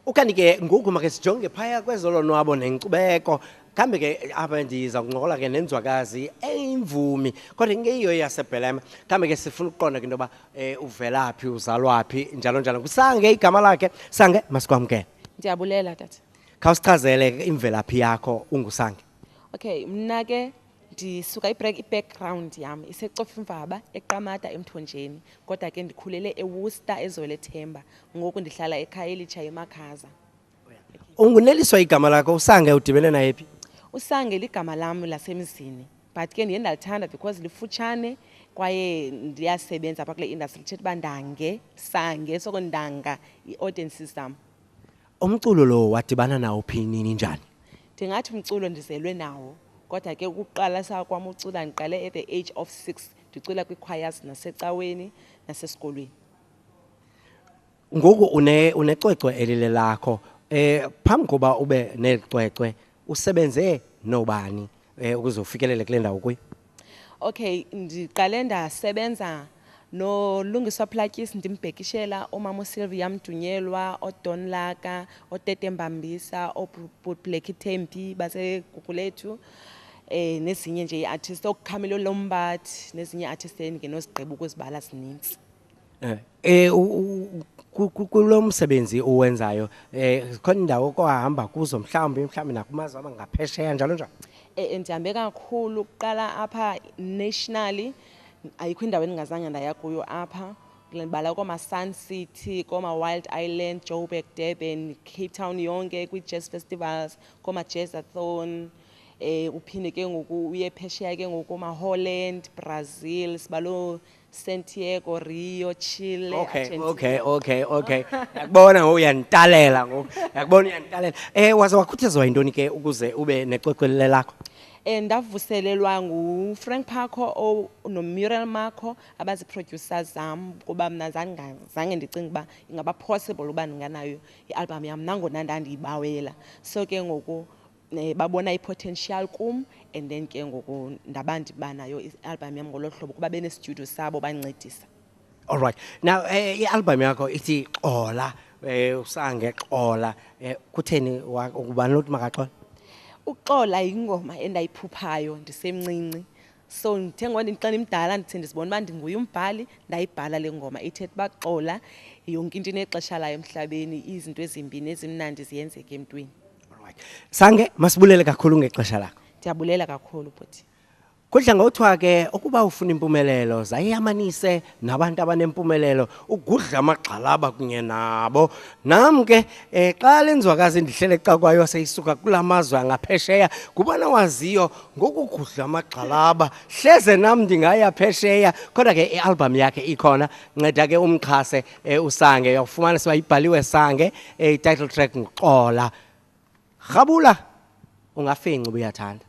Ukanti ke ngoku make sijonge phaya kwezolonwabo nenkcubeko kambe ke apha ndiza kuncokola ke nenzwakazi eyimvumi kodwa ingeyiyo yasebhelema kambe ke sifuna ukuqonda ke into yoba uvelaphi uzalwaphi njalo njalo kusange igama lakhe Sange masikwamkele. Ndiyabulela tata. Khawusichazele ke imvelaphi yakho unguSange. Okay, mna ke ndisuka i-background yam iseCofimvaba eQamata eMthonjeni kodwa ke ndikhulele eWorcester eZwele Themba ngoku ndihlala ekhaya elitsha eMakhaza. Unguneliswa igama lakho uSange udibene naye phi? uSange ligama lam lasemzini but ke ndiye ndalithanda because lifutshane kwaye ndiyasebenza apha kule industry lithetha uba ndange Sange soko ndanga i-audiences zam. Umculo lo wadibana nawo phi nini njani? Ndingathi umculo ndizelwe nawo kodwa ke ukuqala sakwam ucula ndiqale at the age of 6 ndicula kwi-choirs nasecaweni nasesikolweni. Ngoku unecwecwe elile lakho phambi koba ube necwecwe usebenze nobani ukuze ufikelele kule ndawo kuyo? Okay, ndiqale ndasebenza noLungiswa Platyisi ndimbhekishela umama uSylvia Mdunyelwa, oDon Laka, oTete Mbambisa, oBlacky Tempi baseGugulethu nezinye nje i-artist okuKhamilo Lombat nezinye i-artist engenozigqiba ukuzibala zininzi. Kulo msebenzi owenzayo khona indawo kohamba kuzo mhlawumbi nakumazwe abangaphesheya njalo njalo? Ndihambe kakhulu ukuqala apha nationally ayikho indawo endingazange ndaya kuyo apha ngibala koma-Sun City, koma-Wild Island, Joburg, Durban, Cape Town yonke kwi-jazz festivals, koma-jazzathon uphinde ke ngoku uye phesheya ke ngoku koma-Holland, Brazil, sibalo Santiago, Rio, Chile, Okay. Yakubona ngoku uyanitalela ngoku. Yakubona uyanitalela. Waze wakhuthazwa yintoni ke ukuze ube necwecwe lakho? Ndavuselelwa nguFrank Parko noMuriel Marco abazi-producers zam kuba mna zange ndicinga uba ingaba possible uba ndinganayo i-album yam nangona ndandiyibawela. So ke ngoku babona i-potential kum and then ke ngoku ndabandiba nayo i-album yam ngolo hlobo kuba benestudio sabo bancedisa. All right. Now i-album yakho ithi Xola, uSange Xola. Kutheni ubani lothi makaxola? Uxola ingoma endayiphuphayo ndisemncinci. So ndithe ngoba xa ndimdala ndithi ndisibona uba ndinguye umbhali ndayibhala le ngoma ithetha uba xola yonke into inexesha layo emhlabeni izinto ezimbi nezimnandi ziyenzeka emntwini. Alright. Sange masibulele kakhulu ngexesha lakho. Ndiyabulela kakhulu bhuti. Kudla ngothiwa ke ukuba ufuna impumelelo zayiyamanise nabantu abanempumelelo ugudla amagxalaba kunye nabo. Nam ke xa lenzwakazi ndihlele xa kwayo seyisuka kulamazwe angaphesheya kubona waziyo ngokugudla amagxalaba hleze nam ndingaya phesheya kodwa ke i-album yakhe ikhona nceda ke umxhase uSange uyawufumana sibayibhaliwe Sange title track nguXola. Rhabula ungafenci ubuyathanda.